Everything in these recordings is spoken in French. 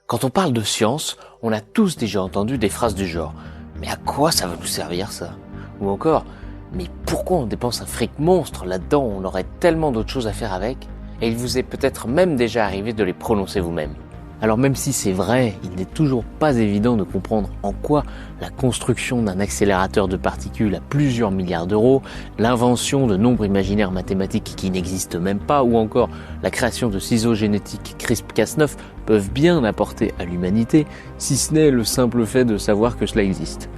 Quand on parle de science, on a tous déjà entendu des phrases du genre « Mais à quoi ça va nous servir ça ?» Ou encore « Mais pourquoi on dépense un fric monstre là-dedans, on aurait tellement d'autres choses à faire avec ?» Et il vous est peut-être même déjà arrivé de les prononcer vous-même. Alors même si c'est vrai, il n'est toujours pas évident de comprendre en quoi la construction d'un accélérateur de particules à plusieurs milliards d'euros, l'invention de nombres imaginaires mathématiques qui n'existent même pas, ou encore la création de ciseaux génétiques CRISPR-Cas9 peuvent bien apporter à l'humanité, si ce n'est le simple fait de savoir que cela existe.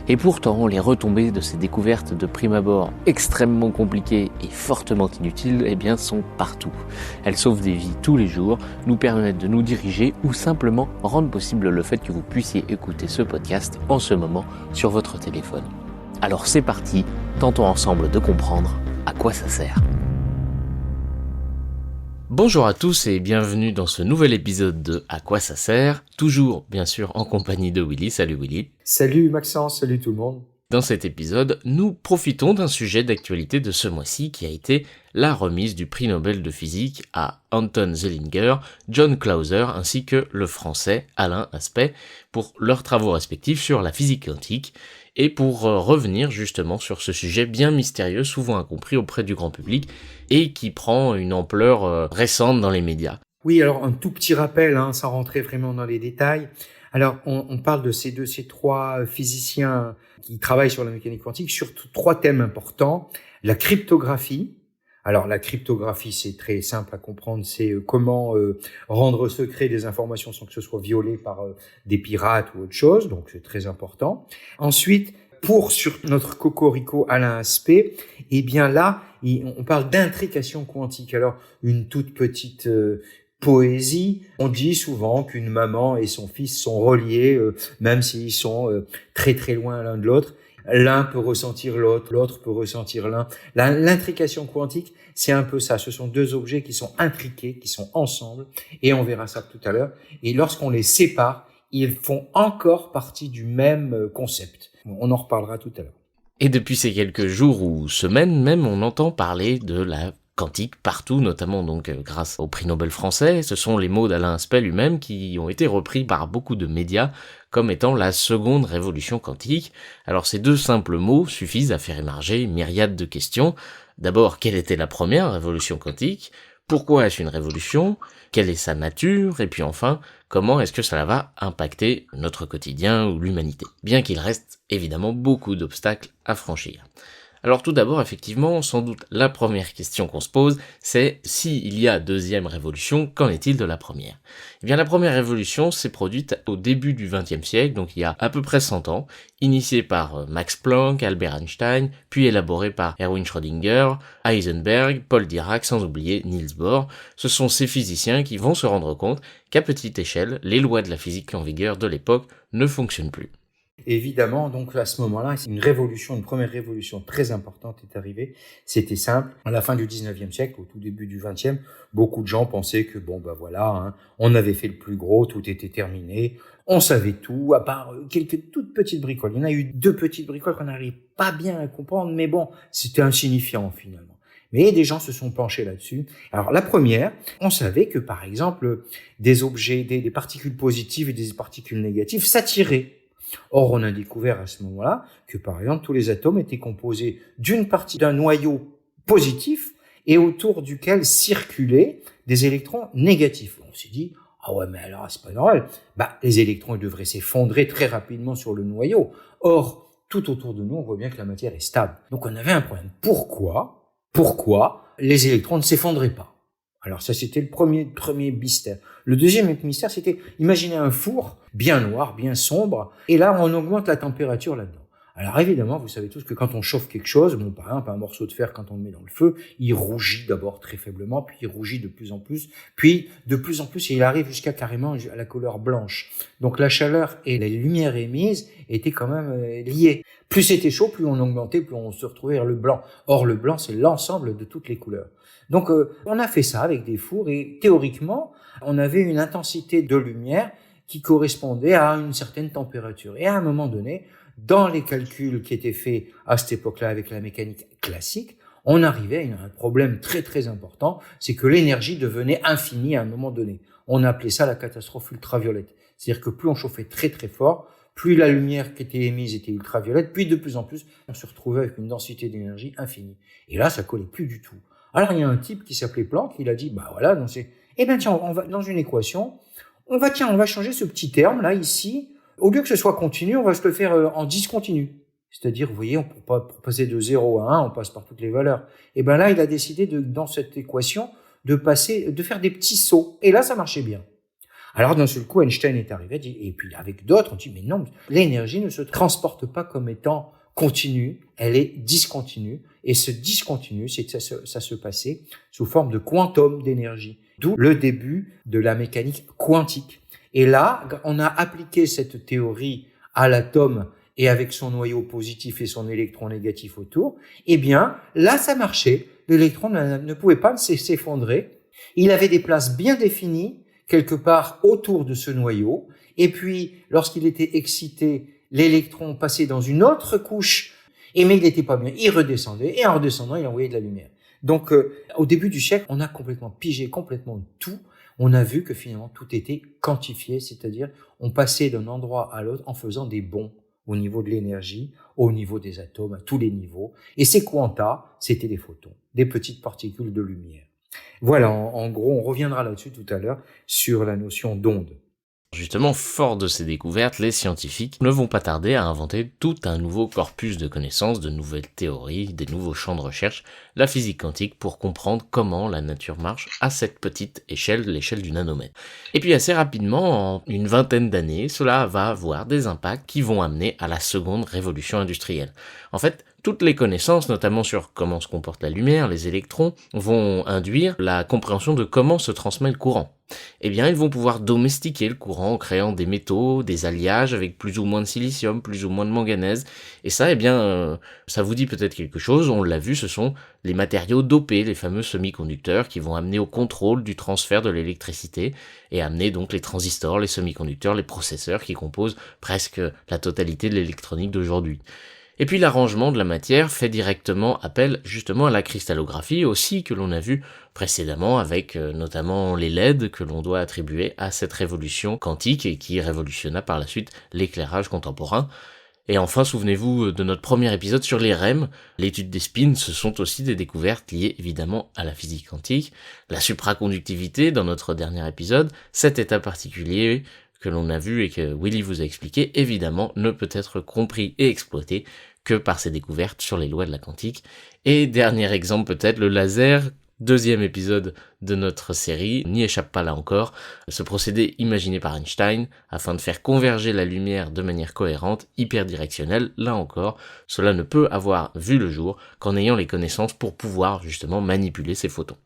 Et pourtant, les retombées de ces découvertes de prime abord extrêmement compliquées et fortement inutiles, sont partout. Elles sauvent des vies tous les jours, nous permettent de nous diriger ou simplement rendent possible le fait que vous puissiez écouter ce podcast en ce moment sur votre téléphone. Alors c'est parti, tentons ensemble de comprendre à quoi ça sert. Bonjour à tous et bienvenue dans ce nouvel épisode de À quoi ça sert, toujours bien sûr en compagnie de Willy. Salut Willy. Salut Maxence, salut tout le monde. Dans cet épisode, nous profitons d'un sujet d'actualité de ce mois-ci qui a été la remise du prix Nobel de physique à Anton Zeilinger, John Clauser ainsi que le français Alain Aspect pour leurs travaux respectifs sur la physique quantique et pour revenir justement sur ce sujet bien mystérieux, souvent incompris auprès du grand public et qui prend une ampleur récente dans les médias. Oui, alors un tout petit rappel, sans rentrer vraiment dans les détails. Alors, on parle de ces trois physiciens qui travaillent sur la mécanique quantique sur trois thèmes importants. La cryptographie. Alors, la cryptographie, c'est très simple à comprendre. C'est comment rendre secret des informations sans que ce soit violé par des pirates ou autre chose. Donc, c'est très important. Ensuite, sur notre cocorico Alain Aspect, là, on parle d'intrication quantique. Alors, une toute petite poésie. On dit souvent qu'une maman et son fils sont reliés, même s'ils sont très très loin l'un de l'autre. L'un peut ressentir l'autre, l'autre peut ressentir l'un. L'intrication quantique, c'est un peu ça. Ce sont deux objets qui sont intriqués, qui sont ensemble, et on verra ça tout à l'heure. Et lorsqu'on les sépare, ils font encore partie du même concept. On en reparlera tout à l'heure. Et depuis ces quelques jours ou semaines même, on entend parler de la quantique partout, notamment donc grâce au prix Nobel français. Ce sont les mots d'Alain Aspect lui-même qui ont été repris par beaucoup de médias comme étant la seconde révolution quantique. Alors ces deux simples mots suffisent à faire émerger une myriade de questions. D'abord, quelle était la première révolution quantique ? Pourquoi est-ce une révolution ? Quelle est sa nature ? Et puis enfin, comment est-ce que cela va impacter notre quotidien ou l'humanité ? Bien qu'il reste évidemment beaucoup d'obstacles à franchir. Alors tout d'abord, effectivement, sans doute la première question qu'on se pose, c'est s'il y a deuxième révolution, qu'en est-il de la première ? Eh bien la première révolution s'est produite au début du XXe siècle, donc il y a à peu près 100 ans, initiée par Max Planck, Albert Einstein, puis élaborée par Erwin Schrödinger, Heisenberg, Paul Dirac, sans oublier Niels Bohr. Ce sont ces physiciens qui vont se rendre compte qu'à petite échelle, les lois de la physique en vigueur de l'époque ne fonctionnent plus. Évidemment, donc à ce moment-là, une première révolution très importante est arrivée. C'était simple. À la fin du 19e siècle, au tout début du 20e, beaucoup de gens pensaient que on avait fait le plus gros, tout était terminé. On savait tout, à part quelques toutes petites bricoles. Il y en a eu 2 petites bricoles qu'on n'arrive pas bien à comprendre, mais bon, c'était insignifiant finalement. Mais des gens se sont penchés là-dessus. Alors la première, on savait que par exemple, des objets, des particules positives et des particules négatives s'attiraient. Or, on a découvert à ce moment-là que, par exemple, tous les atomes étaient composés d'une partie d'un noyau positif et autour duquel circulaient des électrons négatifs. On s'est dit, ah ouais, mais alors, c'est pas normal. Les électrons, ils devraient s'effondrer très rapidement sur le noyau. Or, tout autour de nous, on voit bien que la matière est stable. Donc, on avait un problème. Pourquoi les électrons ne s'effondraient pas? Alors ça, c'était le premier mystère. Le deuxième mystère, c'était imaginer un four bien noir, bien sombre, et là, on augmente la température là-dedans. Alors évidemment, vous savez tous que quand on chauffe quelque chose, par exemple un morceau de fer, quand on le met dans le feu, il rougit d'abord très faiblement, puis il rougit de plus en plus, puis de plus en plus, et il arrive jusqu'à carrément à la couleur blanche. Donc la chaleur et la lumière émise étaient quand même liées. Plus c'était chaud, plus on augmentait, plus on se retrouvait vers le blanc. Or, le blanc, c'est l'ensemble de toutes les couleurs. Donc, on a fait ça avec des fours et théoriquement, on avait une intensité de lumière qui correspondait à une certaine température. Et à un moment donné, dans les calculs qui étaient faits à cette époque-là avec la mécanique classique, on arrivait à un problème très très important, c'est que l'énergie devenait infinie à un moment donné. on a appelé ça la catastrophe ultraviolette. C'est-à-dire que plus on chauffait très très fort, plus la lumière qui était émise était ultraviolette, puis de plus en plus, on se retrouvait avec une densité d'énergie infinie. Et là, ça collait plus du tout. Alors, il y a un type qui s'appelait Planck, il a dit, bah voilà, donc tiens, on va, dans une équation, on va changer ce petit terme, là, ici. Au lieu que ce soit continu, on va se le faire en discontinu. C'est-à-dire, vous voyez, pour passer de 0 à 1, on passe par toutes les valeurs. Et ben là, il a décidé dans cette équation, de faire des petits sauts. Et là, ça marchait bien. Alors, d'un seul coup, Einstein est arrivé, et puis avec d'autres, on dit, mais non, l'énergie ne se transporte pas comme étant continue, elle est discontinue. Et ce discontinu, c'est que ça se passait sous forme de quantum d'énergie. D'où le début de la mécanique quantique. Et là, on a appliqué cette théorie à l'atome et avec son noyau positif et son électron négatif autour. Eh bien, là, ça marchait. L'électron ne pouvait pas s'effondrer. Il avait des places bien définies quelque part autour de ce noyau. Et puis, lorsqu'il était excité, l'électron passait dans une autre couche. Mais il n'était pas bien. Il redescendait. Et en redescendant, il envoyait de la lumière. Donc, au début du siècle, on a complètement pigé complètement tout. On a vu que finalement, tout était quantifié. C'est-à-dire, on passait d'un endroit à l'autre en faisant des bonds au niveau de l'énergie, au niveau des atomes, à tous les niveaux. Et ces quanta, c'était des photons, des petites particules de lumière. Voilà, en gros, on reviendra là-dessus tout à l'heure sur la notion d'onde. Justement, fort de ces découvertes, les scientifiques ne vont pas tarder à inventer tout un nouveau corpus de connaissances, de nouvelles théories, des nouveaux champs de recherche, la physique quantique, pour comprendre comment la nature marche à cette petite échelle, l'échelle du nanomètre. Et puis assez rapidement, en une vingtaine d'années, cela va avoir des impacts qui vont amener à la seconde révolution industrielle. En fait, toutes les connaissances, notamment sur comment se comporte la lumière, les électrons, vont induire la compréhension de comment se transmet le courant. Eh bien, ils vont pouvoir domestiquer le courant en créant des métaux, des alliages avec plus ou moins de silicium, plus ou moins de manganèse. Et ça, ça vous dit peut-être quelque chose, on l'a vu, ce sont les matériaux dopés, les fameux semi-conducteurs qui vont amener au contrôle du transfert de l'électricité et amener donc les transistors, les semi-conducteurs, les processeurs qui composent presque la totalité de l'électronique d'aujourd'hui. Et puis l'arrangement de la matière fait directement appel justement à la cristallographie aussi, que l'on a vu précédemment avec notamment les LED que l'on doit attribuer à cette révolution quantique et qui révolutionna par la suite l'éclairage contemporain. Et enfin, souvenez-vous de notre premier épisode sur les REM, l'étude des spins, ce sont aussi des découvertes liées évidemment à la physique quantique. La supraconductivité dans notre dernier épisode, cet état particulier que l'on a vu et que Willy vous a expliqué, évidemment, ne peut être compris et exploité que par ses découvertes sur les lois de la quantique. Et dernier exemple peut-être, le laser, deuxième épisode de notre série, n'y échappe pas là encore, ce procédé imaginé par Einstein afin de faire converger la lumière de manière cohérente, hyperdirectionnelle, là encore, cela ne peut avoir vu le jour qu'en ayant les connaissances pour pouvoir justement manipuler ces photons.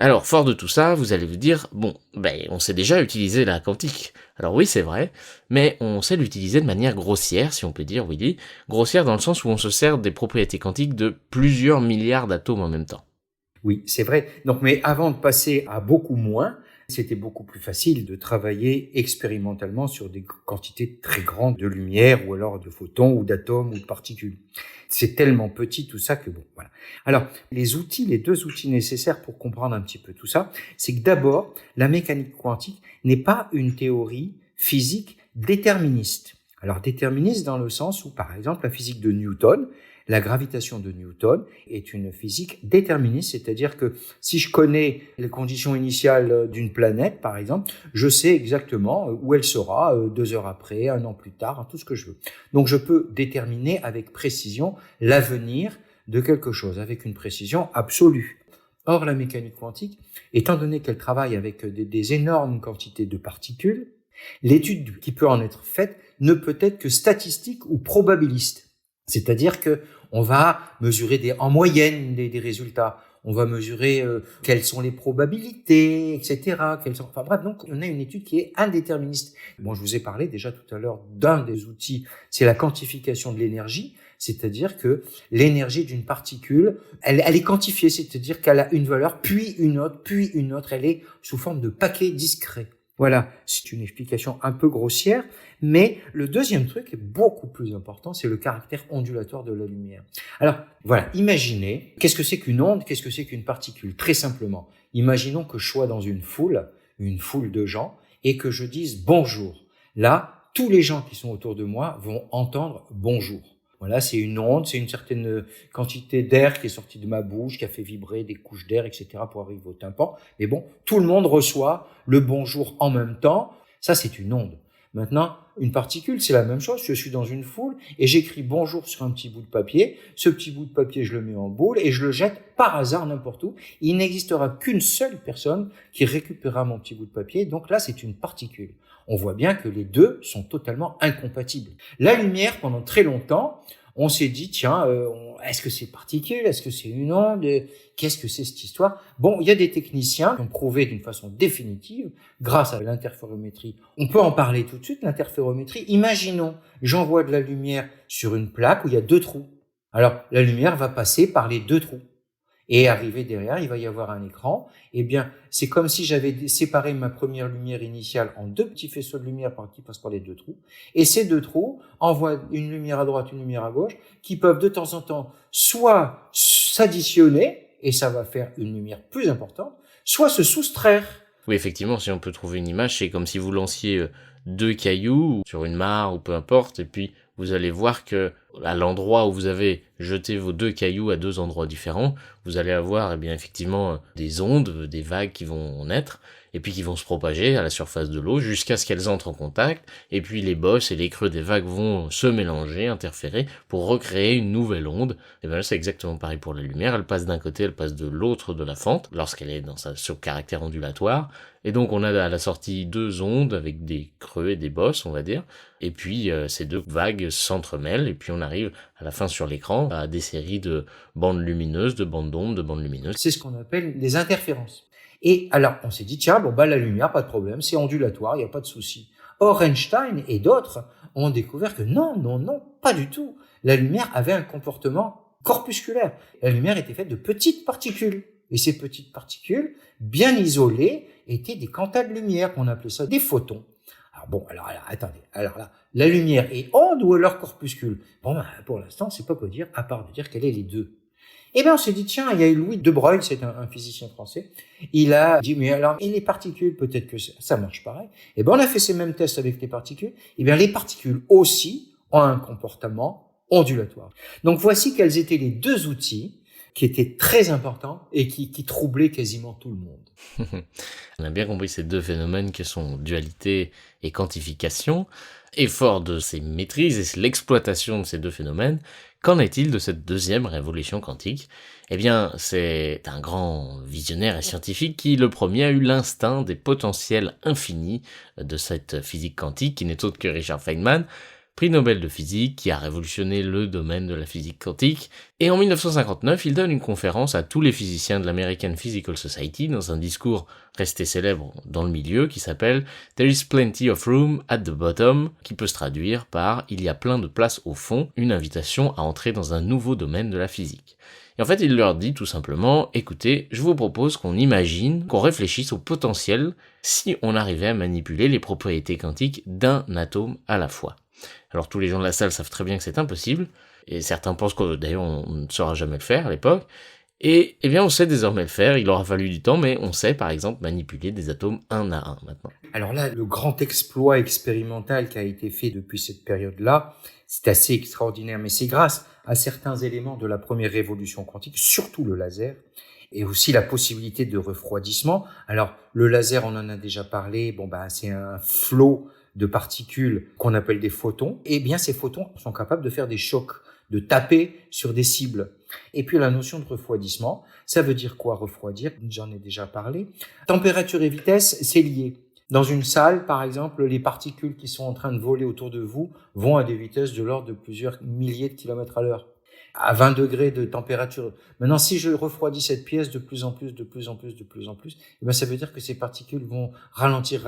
Alors, fort de tout ça, vous allez vous dire, on sait déjà utiliser la quantique. Alors oui, c'est vrai, mais on sait l'utiliser de manière grossière, si on peut dire, Willy. Grossière dans le sens où on se sert des propriétés quantiques de plusieurs milliards d'atomes en même temps. Oui, c'est vrai. Donc, mais avant de passer à beaucoup moins, c'était beaucoup plus facile de travailler expérimentalement sur des quantités très grandes de lumière ou alors de photons ou d'atomes ou de particules. C'est tellement petit tout ça que voilà. Alors, les deux outils nécessaires pour comprendre un petit peu tout ça, c'est que d'abord, la mécanique quantique n'est pas une théorie physique déterministe. Alors, déterministe dans le sens où, par exemple, la physique de Newton, la gravitation de Newton est une physique déterministe, c'est-à-dire que si je connais les conditions initiales d'une planète, par exemple, je sais exactement où elle sera 2 heures après, 1 an plus tard, tout ce que je veux. Donc je peux déterminer avec précision l'avenir de quelque chose, avec une précision absolue. Or, la mécanique quantique, étant donné qu'elle travaille avec des énormes quantités de particules, l'étude qui peut en être faite ne peut être que statistique ou probabiliste. C'est-à-dire que on va mesurer en moyenne des résultats. On va mesurer quelles sont les probabilités, etc. Enfin bref, donc on a une étude qui est indéterministe. Bon, je vous ai parlé déjà tout à l'heure d'un des outils, c'est la quantification de l'énergie, c'est-à-dire que l'énergie d'une particule, elle est quantifiée, c'est-à-dire qu'elle a une valeur, puis une autre, elle est sous forme de paquets discrets. Voilà, c'est une explication un peu grossière, mais le deuxième truc est beaucoup plus important, c'est le caractère ondulatoire de la lumière. Alors, voilà, imaginez, qu'est-ce que c'est qu'une onde, qu'est-ce que c'est qu'une particule? Très simplement, imaginons que je sois dans une foule une foule de gens, et que je dise bonjour. Là, tous les gens qui sont autour de moi vont entendre bonjour. Voilà, c'est une onde, c'est une certaine quantité d'air qui est sortie de ma bouche, qui a fait vibrer des couches d'air, etc. pour arriver au tympan. Mais bon, tout le monde reçoit le bonjour en même temps. Ça, c'est une onde. Maintenant, une particule, c'est la même chose. Je suis dans une foule et j'écris bonjour sur un petit bout de papier. Ce petit bout de papier, je le mets en boule et je le jette par hasard n'importe où. Il n'existera qu'une seule personne qui récupérera mon petit bout de papier. Donc là, c'est une particule. On voit bien que les deux sont totalement incompatibles. La lumière, pendant très longtemps, on s'est dit, tiens, est-ce que c'est particule? Est-ce que c'est une onde? Qu'est-ce que c'est cette histoire? Bon, il y a des techniciens qui ont prouvé d'une façon définitive, grâce à l'interférométrie. On peut en parler tout de suite, l'interférométrie. Imaginons, j'envoie de la lumière sur une plaque où il y a 2 trous. Alors, la lumière va passer par les 2 trous. Et arrivé derrière, il va y avoir un écran. Eh bien, c'est comme si j'avais séparé ma première lumière initiale en 2 petits faisceaux de lumière qui passent par les 2 trous. Et ces 2 trous envoient une lumière à droite, une lumière à gauche, qui peuvent de temps en temps soit s'additionner, et ça va faire une lumière plus importante, soit se soustraire. Oui, effectivement, si on peut trouver une image, c'est comme si vous lanciez 2 cailloux sur une mare ou peu importe, et puis vous allez voir que à l'endroit où vous avez jeté vos 2 cailloux à 2 endroits différents, vous allez avoir, eh bien, effectivement, des ondes, des vagues qui vont naître, et puis qui vont se propager à la surface de l'eau jusqu'à ce qu'elles entrent en contact, et puis les bosses et les creux des vagues vont se mélanger, interférer, pour recréer une nouvelle onde. Et bien là, c'est exactement pareil pour la lumière, elle passe d'un côté, elle passe de l'autre de la fente, lorsqu'elle est dans son caractère ondulatoire, et donc on a à la sortie 2 ondes avec des creux et des bosses, on va dire, et puis ces 2 vagues s'entremêlent, et puis on arrive à la fin sur l'écran à des séries de bandes lumineuses, de bandes d'ondes, de bandes lumineuses. C'est ce qu'on appelle les interférences. Et alors, on s'est dit, tiens, bon, la lumière, pas de problème, c'est ondulatoire, il n'y a pas de souci. Or, Einstein et d'autres ont découvert que non, pas du tout. La lumière avait un comportement corpusculaire. La lumière était faite de petites particules. Et ces petites particules, bien isolées, étaient des quantas de lumière, qu'on appelait ça des photons. Alors, attendez. Alors là, la lumière est onde ou alors corpuscule? Pour l'instant, on ne sait pas quoi dire, à part de dire qu'elle est les deux. Eh bien, on s'est dit, tiens, il y a eu Louis de Broglie, c'est un physicien français. Il a dit, mais alors, et les particules, peut-être que ça marche pareil. Eh bien, on a fait ces mêmes tests avec les particules. Eh bien, les particules aussi ont un comportement ondulatoire. Donc, voici quels étaient les 2 outils qui étaient très importants et qui troublaient quasiment tout le monde. On a bien compris ces 2 phénomènes que sont dualité et quantification. Et fort de ces maîtrises et l'exploitation de ces 2 phénomènes, qu'en est-il de cette 2e révolution quantique? Eh bien, c'est un grand visionnaire et scientifique qui, le premier, a eu l'instinct des potentiels infinis de cette physique quantique, qui n'est autre que Richard Feynman, prix Nobel de physique, qui a révolutionné le domaine de la physique quantique. Et en 1959, il donne une conférence à tous les physiciens de l'American Physical Society dans un discours resté célèbre dans le milieu qui s'appelle « There is plenty of room at the bottom », qui peut se traduire par « Il y a plein de place au fond », une invitation à entrer dans un nouveau domaine de la physique. Et en fait, il leur dit tout simplement « Écoutez, je vous propose qu'on imagine, qu'on réfléchisse au potentiel si on arrivait à manipuler les propriétés quantiques d'un atome à la fois ». Alors tous les gens de la salle savent très bien que c'est impossible, et certains pensent que d'ailleurs on ne saura jamais le faire à l'époque, et eh bien on sait désormais le faire, il aura fallu du temps, mais on sait par exemple manipuler des atomes un à un maintenant. Alors là, le grand exploit expérimental qui a été fait depuis cette période-là, c'est assez extraordinaire, mais c'est grâce à certains éléments de la première révolution quantique, surtout le laser, et aussi la possibilité de refroidissement. Alors le laser, on en a déjà parlé, c'est un flot de particules qu'on appelle des photons. Et bien ces photons sont capables de faire des chocs, de taper sur des cibles. Et puis la notion de refroidissement, ça veut dire quoi refroidir? J'en ai déjà parlé. Température et vitesse, c'est lié. Dans une salle, par exemple, les particules qui sont en train de voler autour de vous vont à des vitesses de l'ordre de plusieurs milliers de kilomètres à l'heure. À 20 degrés de température. Maintenant, si je refroidis cette pièce de plus en plus, eh bien, ça veut dire que ces particules vont ralentir.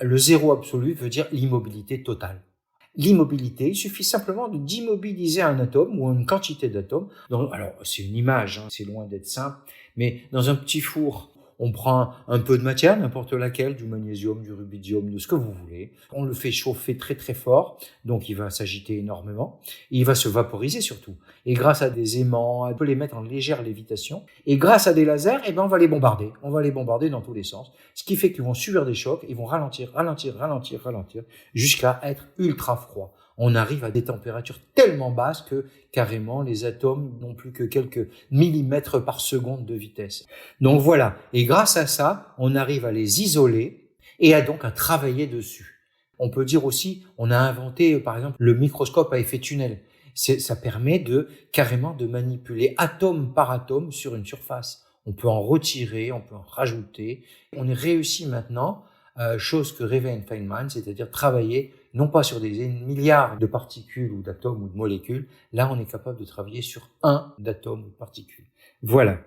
Le zéro absolu veut dire l'immobilité totale. L'immobilité, il suffit simplement d'immobiliser un atome ou une quantité d'atomes. Alors, c'est une image, c'est loin d'être simple, mais dans un petit four, On prend un peu de matière, n'importe laquelle, du magnésium, du rubidium, de ce que vous voulez. On le fait chauffer très très fort, donc il va s'agiter énormément. Et il va se vaporiser surtout. Et grâce à des aimants, on peut les mettre en légère lévitation. Et grâce à des lasers, on va les bombarder. On va les bombarder dans tous les sens. Ce qui fait qu'ils vont subir des chocs, ils vont ralentir, jusqu'à être ultra froids. On arrive à des températures tellement basses que carrément les atomes n'ont plus que quelques millimètres par seconde de vitesse. Donc voilà, et grâce à ça, on arrive à les isoler et donc à travailler dessus. On peut dire aussi, on a inventé par exemple le microscope à effet tunnel. Ça permet carrément de manipuler atome par atome sur une surface. On peut en retirer, on peut en rajouter. On est réussi maintenant, chose que rêvait Feynman, c'est-à-dire travailler non pas sur des milliards de particules ou d'atomes ou de molécules. Là, on est capable de travailler sur un d'atomes ou de particules. Voilà.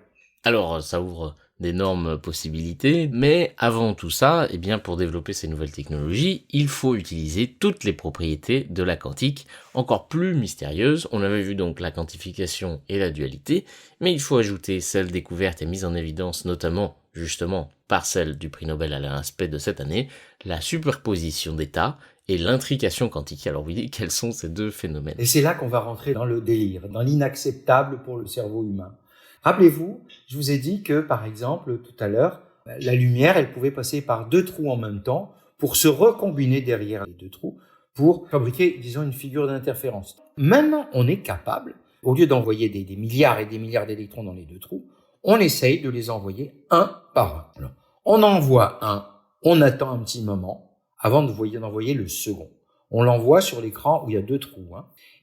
Alors, ça ouvre d'énormes possibilités, mais avant tout ça, pour développer ces nouvelles technologies, il faut utiliser toutes les propriétés de la quantique, encore plus mystérieuses. On avait vu donc la quantification et la dualité, mais il faut ajouter celles découvertes et mises en évidence, notamment, justement, par celle du prix Nobel Alain Aspect de cette année, la superposition d'états et l'intrication quantique. Alors oui, quels sont ces deux phénomènes? Et c'est là qu'on va rentrer dans le délire, dans l'inacceptable pour le cerveau humain. Rappelez-vous, je vous ai dit que, par exemple, tout à l'heure, la lumière, elle pouvait passer par deux trous en même temps pour se recombiner derrière les deux trous pour fabriquer, disons, une figure d'interférence. Maintenant, on est capable, au lieu d'envoyer des milliards et des milliards d'électrons dans les deux trous, on essaye de les envoyer un par un. Alors, on envoie un, on attend un petit moment avant d'envoyer le second. On l'envoie sur l'écran où il y a deux trous.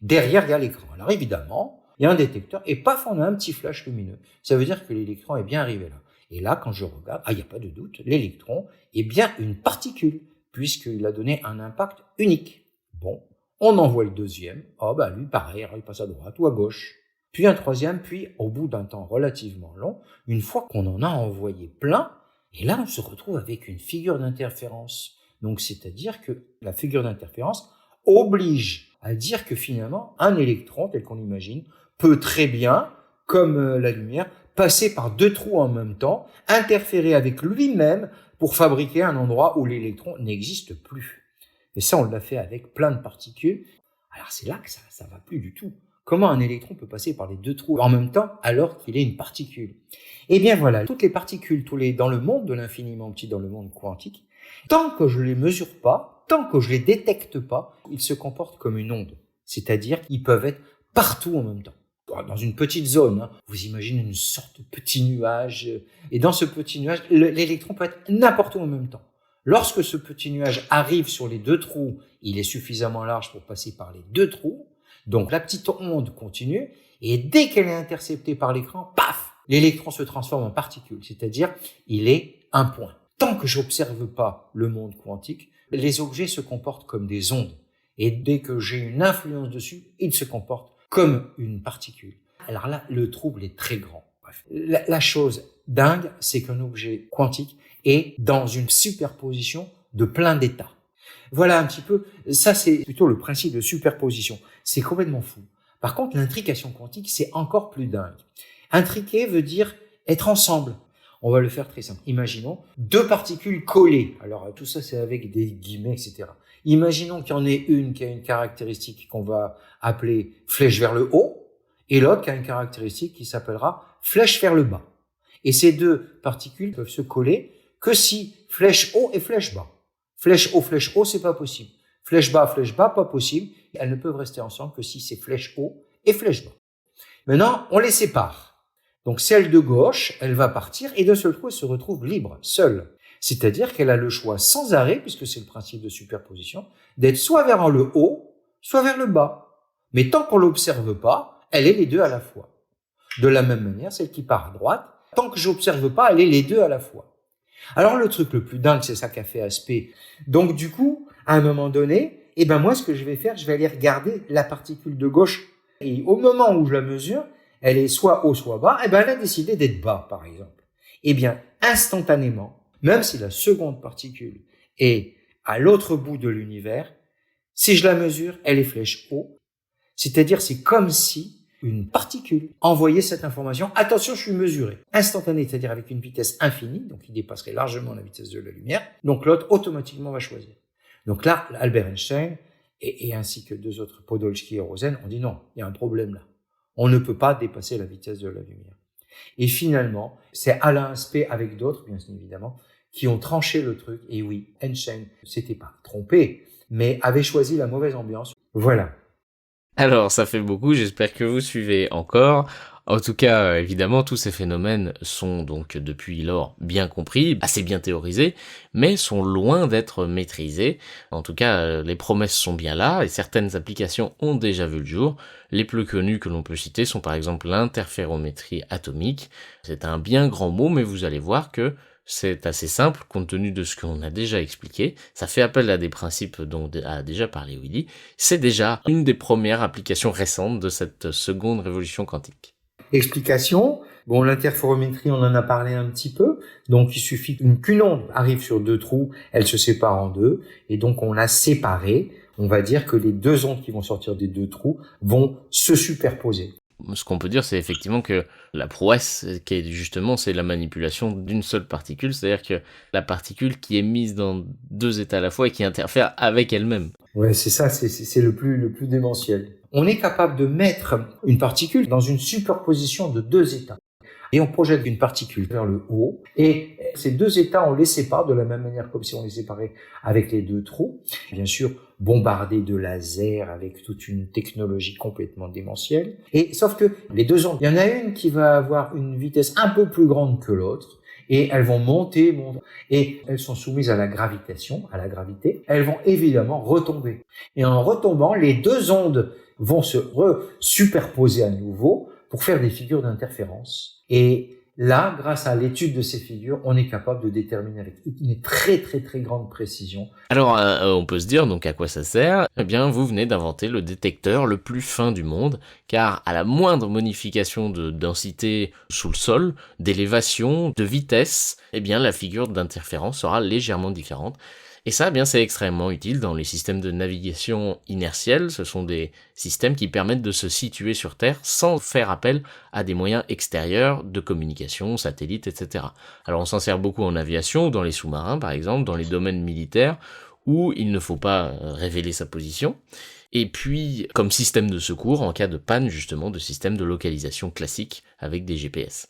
Derrière, il y a l'écran. Alors évidemment, il y a un détecteur et paf, on a un petit flash lumineux. Ça veut dire que l'électron est bien arrivé là. Et là, quand je regarde, il n'y a pas de doute, l'électron est bien une particule, puisqu'il a donné un impact unique. Bon, on envoie le deuxième. Lui, pareil, il passe à droite ou à gauche. Puis un troisième, puis au bout d'un temps relativement long, une fois qu'on en a envoyé plein, et là, on se retrouve avec une figure d'interférence. Donc, c'est-à-dire que la figure d'interférence oblige à dire que finalement, un électron, tel qu'on l'imagine, peut très bien, comme la lumière, passer par deux trous en même temps, interférer avec lui-même pour fabriquer un endroit où l'électron n'existe plus. Et ça, on l'a fait avec plein de particules. Alors, c'est là que ça va plus du tout. Comment un électron peut passer par les deux trous en même temps alors qu'il est une particule? Eh bien voilà, toutes les particules, dans le monde de l'infiniment petit, dans le monde quantique, tant que je les mesure pas, tant que je les détecte pas, ils se comportent comme une onde. C'est-à-dire qu'ils peuvent être partout en même temps. Dans une petite zone, vous imaginez une sorte de petit nuage, et dans ce petit nuage, l'électron peut être n'importe où en même temps. Lorsque ce petit nuage arrive sur les deux trous, il est suffisamment large pour passer par les deux trous, donc la petite onde continue, et dès qu'elle est interceptée par l'écran, paf, l'électron se transforme en particule, c'est-à-dire il est un point. Tant que j'observe pas le monde quantique, les objets se comportent comme des ondes. Et dès que j'ai une influence dessus, ils se comportent comme une particule. Alors là, le trouble est très grand. Bref. La chose dingue, c'est qu'un objet quantique est dans une superposition de plein d'états. Voilà un petit peu, ça c'est plutôt le principe de superposition. C'est complètement fou. Par contre, l'intrication quantique, c'est encore plus dingue. Intriquer veut dire être ensemble. On va le faire très simple. Imaginons deux particules collées. Alors tout ça, c'est avec des guillemets, etc. Imaginons qu'il y en ait une qui a une caractéristique qu'on va appeler flèche vers le haut, et l'autre qui a une caractéristique qui s'appellera flèche vers le bas. Et ces deux particules peuvent se coller que si flèche haut et flèche bas. Flèche haut, c'est pas possible. Flèche bas, pas possible. Elles ne peuvent rester ensemble que si c'est flèche haut et flèche bas. Maintenant, on les sépare. Donc celle de gauche, elle va partir et d'un seul coup, elle se retrouve libre, seule. C'est-à-dire qu'elle a le choix sans arrêt, puisque c'est le principe de superposition, d'être soit vers le haut, soit vers le bas. Mais tant qu'on l'observe pas, elle est les deux à la fois. De la même manière, celle qui part à droite, tant que j'observe pas, elle est les deux à la fois. Alors le truc le plus dingue, c'est ça qu'a fait Aspect. Donc du coup, à un moment donné, moi ce que je vais faire, je vais aller regarder la particule de gauche. Et au moment où je la mesure, elle est soit haut, soit bas, elle a décidé d'être bas, par exemple. Instantanément, même si la seconde particule est à l'autre bout de l'univers, si je la mesure, elle est flèche haut. C'est-à-dire, c'est comme si une particule envoyer cette information. Attention, je suis mesuré. Instantané, c'est-à-dire avec une vitesse infinie, donc il dépasserait largement la vitesse de la lumière. Donc l'autre automatiquement va choisir. Donc là, Albert Einstein et ainsi que deux autres, Podolsky et Rosen, ont dit non, il y a un problème là. On ne peut pas dépasser la vitesse de la lumière. Et finalement, c'est Alain Aspect avec d'autres, bien évidemment, qui ont tranché le truc. Et oui, Einstein s'était pas trompé, mais avait choisi la mauvaise ambiance. Voilà. Alors, ça fait beaucoup, j'espère que vous suivez encore. En tout cas, évidemment, tous ces phénomènes sont donc depuis lors bien compris, assez bien théorisés, mais sont loin d'être maîtrisés. En tout cas, les promesses sont bien là, et certaines applications ont déjà vu le jour. Les plus connues que l'on peut citer sont par exemple l'interférométrie atomique. C'est un bien grand mot, mais vous allez voir que c'est assez simple, compte tenu de ce qu'on a déjà expliqué. Ça fait appel à des principes dont a déjà parlé Willy. C'est déjà une des premières applications récentes de cette seconde révolution quantique. Explication. Bon, l'interférométrie, on en a parlé un petit peu. Donc, il suffit qu'une onde arrive sur deux trous, elle se sépare en deux. Et donc, on l'a séparée. On va dire que les deux ondes qui vont sortir des deux trous vont se superposer. Ce qu'on peut dire, c'est effectivement que la prouesse, qui est justement, c'est la manipulation d'une seule particule, c'est-à-dire que la particule qui est mise dans deux états à la fois et qui interfère avec elle-même. Ouais, c'est ça, c'est le plus démentiel. On est capable de mettre une particule dans une superposition de deux états. Et on projette une particule vers le haut, et ces deux états, on les sépare de la même manière comme si on les séparait avec les deux trous. Bien sûr, bombardés de lasers avec toute une technologie complètement démentielle. Et sauf que les deux ondes, il y en a une qui va avoir une vitesse un peu plus grande que l'autre, et elles vont monter, et elles sont soumises à la gravitation, à la gravité. Elles vont évidemment retomber. Et en retombant, les deux ondes vont se superposer à nouveau pour faire des figures d'interférence. Et là, grâce à l'étude de ces figures, on est capable de déterminer avec une très très très grande précision. Alors, on peut se dire donc à quoi ça sert ? Eh bien, vous venez d'inventer le détecteur le plus fin du monde, car à la moindre modification de densité sous le sol, d'élévation, de vitesse, eh bien la figure d'interférence sera légèrement différente. Et ça, eh bien, c'est extrêmement utile dans les systèmes de navigation inertielle. Ce sont des systèmes qui permettent de se situer sur Terre sans faire appel à des moyens extérieurs de communication, satellites, etc. Alors, on s'en sert beaucoup en aviation, dans les sous-marins, par exemple, dans les domaines militaires, où il ne faut pas révéler sa position. Et puis, comme système de secours, en cas de panne, justement, de système de localisation classique avec des GPS.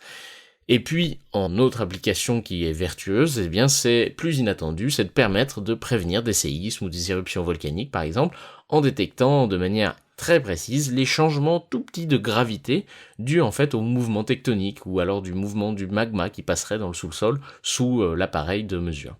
Et puis, en autre application qui est vertueuse, eh bien, c'est plus inattendu, c'est de permettre de prévenir des séismes ou des éruptions volcaniques, par exemple, en détectant de manière très précise les changements tout petits de gravité dus en fait au mouvement tectonique ou alors du mouvement du magma qui passerait dans le sous-sol sous l'appareil de mesure.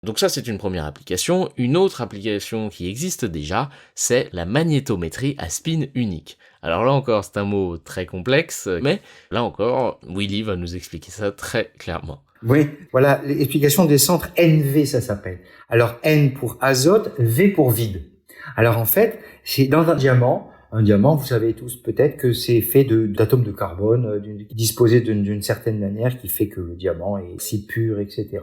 Donc ça, c'est une première application. Une autre application qui existe déjà, c'est la magnétométrie à spin unique. Alors là encore, c'est un mot très complexe, mais là encore, Willy va nous expliquer ça très clairement. Oui, voilà, l'explication des centres NV, ça s'appelle. Alors N pour azote, V pour vide. Alors en fait, c'est dans un diamant, vous savez tous peut-être que c'est fait d'atomes de carbone disposés d'une certaine manière qui fait que le diamant est si pur, etc.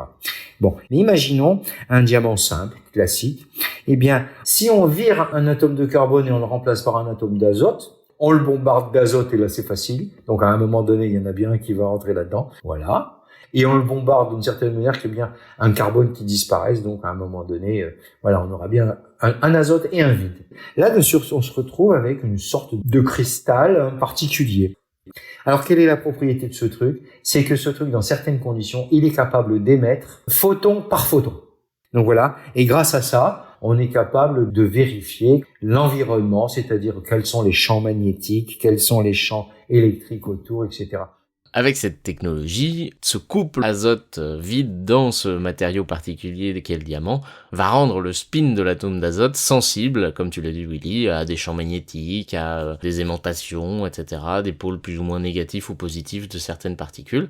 Bon, mais imaginons un diamant simple, classique. Eh bien, si on vire un atome de carbone et on le remplace par un atome d'azote, on le bombarde d'azote et là c'est facile. Donc à un moment donné, il y en a bien un qui va rentrer là-dedans. Voilà. Et on le bombarde d'une certaine manière qu'il y ait bien un carbone qui disparaisse. Donc à un moment donné, voilà, on aura bien un azote et un vide. Là-dessus, on se retrouve avec une sorte de cristal particulier. Alors quelle est la propriété de ce truc ? C'est que ce truc, dans certaines conditions, il est capable d'émettre photon par photon. Donc voilà, et grâce à ça, on est capable de vérifier l'environnement, c'est-à-dire quels sont les champs magnétiques, quels sont les champs électriques autour, etc. Avec cette technologie, ce couple azote-vide dans ce matériau particulier qu'est le diamant va rendre le spin de l'atome d'azote sensible, comme tu l'as dit Willy, à des champs magnétiques, à des aimantations, etc., des pôles plus ou moins négatifs ou positifs de certaines particules,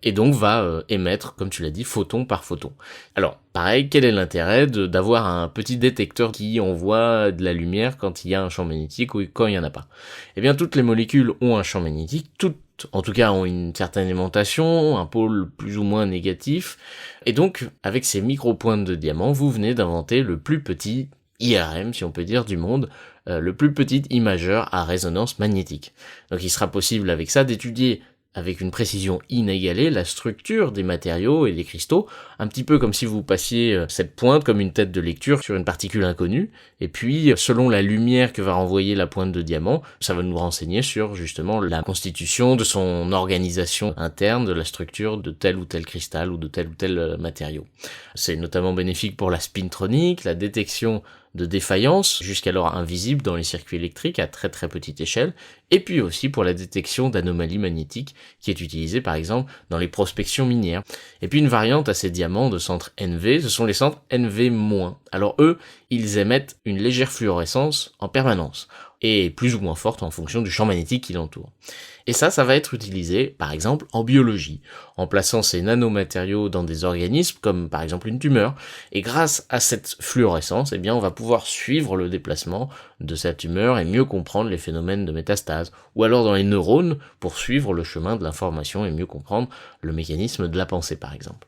et donc va émettre, comme tu l'as dit, photon par photon. Alors, pareil, quel est l'intérêt d'avoir un petit détecteur qui envoie de la lumière quand il y a un champ magnétique ou quand il n'y en a pas ? Eh bien, toutes les molécules ont un champ magnétique, toutes en tout cas ont une certaine aimantation, un pôle plus ou moins négatif, et donc avec ces micro-pointes de diamant, vous venez d'inventer le plus petit IRM, si on peut dire, du monde, le plus petit imageur à résonance magnétique. Donc il sera possible avec ça d'étudier avec une précision inégalée la structure des matériaux et des cristaux, un petit peu comme si vous passiez cette pointe comme une tête de lecture sur une particule inconnue, et puis selon la lumière que va renvoyer la pointe de diamant, ça va nous renseigner sur justement la constitution de son organisation interne, de la structure de tel ou tel cristal ou de tel ou tel matériau. C'est notamment bénéfique pour la spintronique, la détection de défaillances, jusqu'alors invisibles dans les circuits électriques à très très petite échelle, et puis aussi pour la détection d'anomalies magnétiques, qui est utilisée par exemple dans les prospections minières. Et puis une variante à ces diamants de centre NV, ce sont les centres NV-. Alors eux, ils émettent une légère fluorescence en permanence, et plus ou moins forte en fonction du champ magnétique qui l'entoure. Et ça va être utilisé, par exemple, en biologie, en plaçant ces nanomatériaux dans des organismes, comme par exemple une tumeur, et grâce à cette fluorescence, eh bien, on va pouvoir suivre le déplacement de cette tumeur et mieux comprendre les phénomènes de métastase, ou alors dans les neurones, pour suivre le chemin de l'information et mieux comprendre le mécanisme de la pensée, par exemple.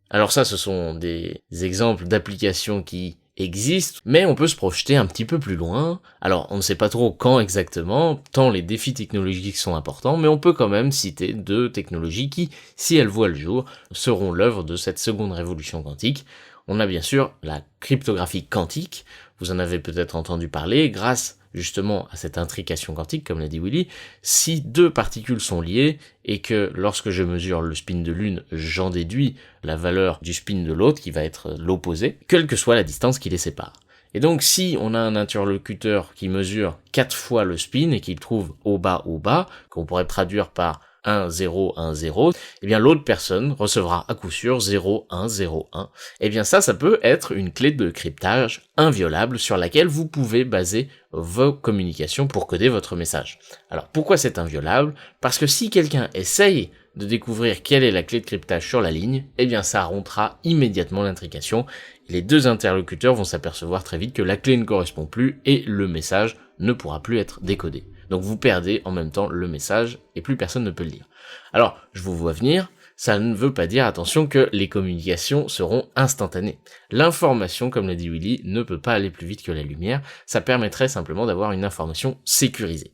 Alors ça, ce sont des exemples d'applications qui existent, mais on peut se projeter un petit peu plus loin. Alors, on ne sait pas trop quand exactement, tant les défis technologiques sont importants, mais on peut quand même citer 2 technologies qui, si elles voient le jour, seront l'œuvre de cette seconde révolution quantique. On a bien sûr la cryptographie quantique, vous en avez peut-être entendu parler, grâce justement à cette intrication quantique, comme l'a dit Willy, si 2 particules sont liées, et que lorsque je mesure le spin de l'une, j'en déduis la valeur du spin de l'autre, qui va être l'opposé, quelle que soit la distance qui les sépare. Et donc si on a un interlocuteur qui mesure 4 fois le spin, et qu'il trouve au bas, qu'on pourrait traduire par 1, 0, 1, 0, eh bien l'autre personne recevra à coup sûr 0, 1, 0, 1. Eh bien ça peut être une clé de cryptage inviolable sur laquelle vous pouvez baser vos communications pour coder votre message. Alors pourquoi c'est inviolable? Parce que si quelqu'un essaye de découvrir quelle est la clé de cryptage sur la ligne, eh bien ça rompra immédiatement l'intrication. Les 2 interlocuteurs vont s'apercevoir très vite que la clé ne correspond plus et le message ne pourra plus être décodé. Donc vous perdez en même temps le message et plus personne ne peut le lire. Alors, je vous vois venir, ça ne veut pas dire, attention, que les communications seront instantanées. L'information, comme l'a dit Willy, ne peut pas aller plus vite que la lumière, ça permettrait simplement d'avoir une information sécurisée.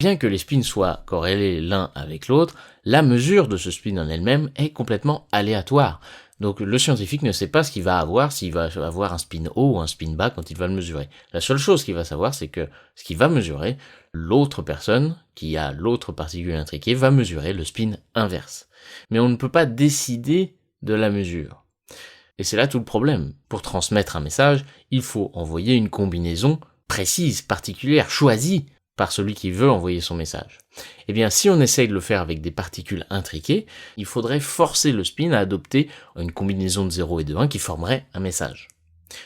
Bien que les spins soient corrélés l'un avec l'autre, la mesure de ce spin en elle-même est complètement aléatoire. Donc le scientifique ne sait pas ce qu'il va avoir, s'il va avoir un spin haut ou un spin bas quand il va le mesurer. La seule chose qu'il va savoir, c'est que ce qu'il va mesurer, l'autre personne, qui a l'autre particule intriquée, va mesurer le spin inverse. Mais on ne peut pas décider de la mesure. Et c'est là tout le problème. Pour transmettre un message, il faut envoyer une combinaison précise, particulière, choisie par celui qui veut envoyer son message. Eh bien, si on essaye de le faire avec des particules intriquées, il faudrait forcer le spin à adopter une combinaison de 0 et de 1 qui formerait un message.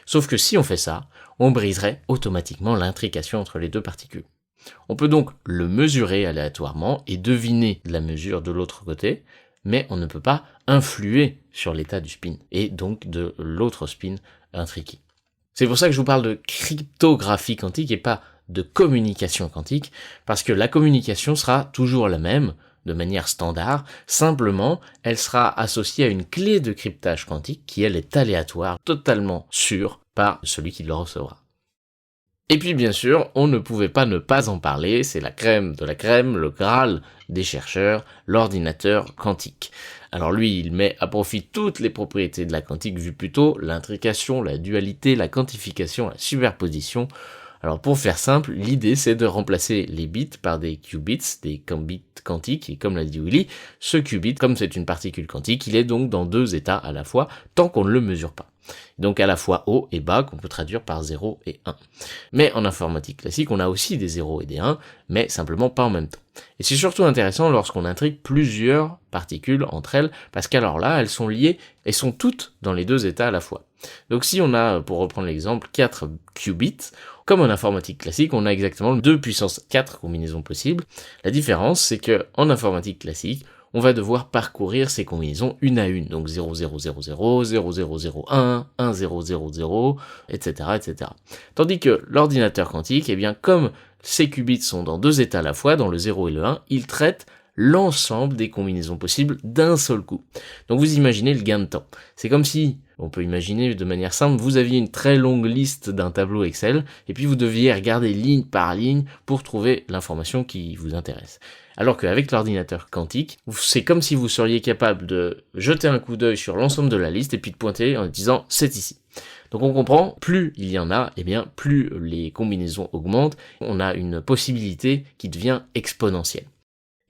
Sauf que si on fait ça, on briserait automatiquement l'intrication entre les 2 particules. On peut donc le mesurer aléatoirement et deviner la mesure de l'autre côté, mais on ne peut pas influer sur l'état du spin, et donc de l'autre spin intriqué. C'est pour ça que je vous parle de cryptographie quantique et pas de communication quantique, parce que la communication sera toujours la même, de manière standard, simplement elle sera associée à une clé de cryptage quantique qui elle est aléatoire, totalement sûre par celui qui le recevra. Et puis bien sûr, on ne pouvait pas ne pas en parler, c'est la crème de la crème, le Graal des chercheurs, l'ordinateur quantique. Alors lui, il met à profit toutes les propriétés de la quantique vues plus tôt, l'intrication, la dualité, la quantification, la superposition. Alors pour faire simple, l'idée c'est de remplacer les bits par des qubits, des bits quantiques, et comme l'a dit Willy, ce qubit, comme c'est une particule quantique, il est donc dans 2 états à la fois, tant qu'on ne le mesure pas. Donc à la fois haut et bas, qu'on peut traduire par 0 et 1. Mais en informatique classique, on a aussi des 0 et des 1, mais simplement pas en même temps. Et c'est surtout intéressant lorsqu'on intrigue plusieurs particules entre elles, parce qu'alors là, elles sont liées et sont toutes dans les 2 états à la fois. Donc si on a, pour reprendre l'exemple, 4 qubits, comme en informatique classique, on a exactement 2 puissance 4 combinaisons possibles. La différence, c'est que en informatique classique, on va devoir parcourir ces combinaisons une à une, donc 0000, 0001, 1000, etc., etc. Tandis que l'ordinateur quantique, eh bien, comme ces qubits sont dans 2 états à la fois, dans le 0 et le 1, il traite l'ensemble des combinaisons possibles d'un seul coup. Donc vous imaginez le gain de temps. C'est comme si, on peut imaginer de manière simple, vous aviez une très longue liste d'un tableau Excel, et puis vous deviez regarder ligne par ligne pour trouver l'information qui vous intéresse. Alors qu'avec l'ordinateur quantique, c'est comme si vous seriez capable de jeter un coup d'œil sur l'ensemble de la liste et puis de pointer en disant « c'est ici ». Donc on comprend, plus il y en a, et bien plus les combinaisons augmentent, on a une possibilité qui devient exponentielle.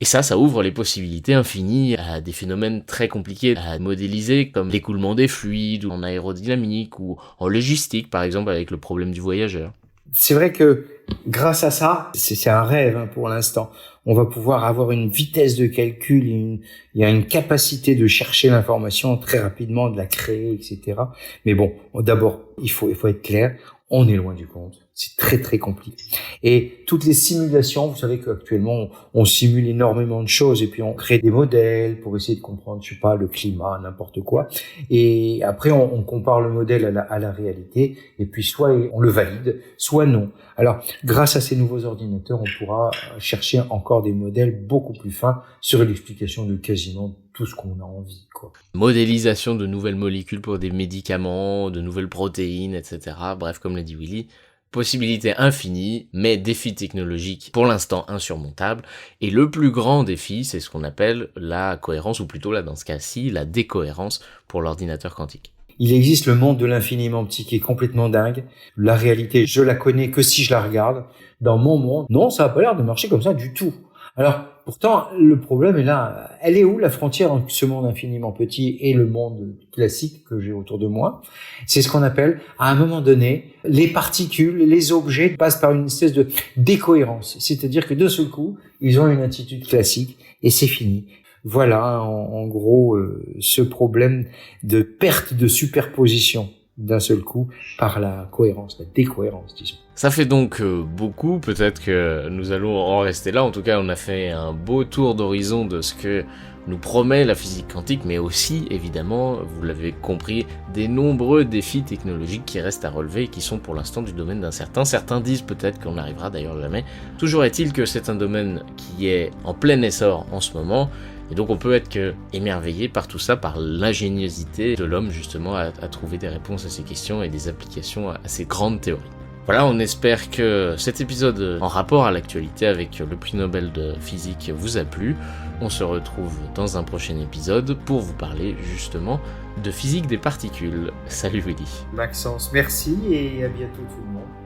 Et ça ouvre les possibilités infinies à des phénomènes très compliqués à modéliser, comme l'écoulement des fluides, ou en aérodynamique, ou en logistique, par exemple, avec le problème du voyageur. C'est vrai que grâce à ça, c'est un rêve pour l'instant. On va pouvoir avoir une vitesse de calcul, il y a une capacité de chercher l'information très rapidement, de la créer, etc. Mais bon, d'abord, il faut être clair, on est loin du compte. C'est très très compliqué. Et toutes les simulations, vous savez qu'actuellement on simule énormément de choses et puis on crée des modèles pour essayer de comprendre, je sais pas, le climat, n'importe quoi. Et après on compare le modèle à la réalité et puis soit on le valide, soit non. Alors grâce à ces nouveaux ordinateurs, on pourra chercher encore des modèles beaucoup plus fins sur l'explication de quasiment tout ce qu'on a envie, quoi. Modélisation de nouvelles molécules pour des médicaments, de nouvelles protéines, etc. Bref, comme l'a dit Willy, possibilités infinies, mais défis technologiques pour l'instant insurmontables. Et le plus grand défi, c'est ce qu'on appelle la cohérence, ou plutôt là dans ce cas-ci, la décohérence pour l'ordinateur quantique. Il existe le monde de l'infiniment petit qui est complètement dingue. La réalité, je la connais que si je la regarde. Dans mon monde, non, ça n'a pas l'air de marcher comme ça du tout. Alors, pourtant, le problème est là. Elle est où la frontière entre ce monde infiniment petit et le monde classique que j'ai autour de moi? C'est ce qu'on appelle, à un moment donné, les particules, les objets passent par une espèce de décohérence. C'est-à-dire que d'un seul coup, ils ont une attitude classique et c'est fini. Voilà, en gros, ce problème de perte de superposition d'un seul coup par la cohérence, la décohérence, disons. Ça fait donc beaucoup, peut-être que nous allons en rester là. En tout cas, on a fait un beau tour d'horizon de ce que nous promet la physique quantique, mais aussi, évidemment, vous l'avez compris, des nombreux défis technologiques qui restent à relever et qui sont pour l'instant du domaine d'incertain. Certains disent peut-être qu'on n'arrivera d'ailleurs jamais. Toujours est-il que c'est un domaine qui est en plein essor en ce moment, et donc on peut être que émerveillé par tout ça, par l'ingéniosité de l'homme justement à trouver des réponses à ces questions et des applications à ces grandes théories. Voilà, on espère que cet épisode en rapport à l'actualité avec le prix Nobel de physique vous a plu. On se retrouve dans un prochain épisode pour vous parler justement de physique des particules. Salut Willy. Maxence, merci et à bientôt tout le monde.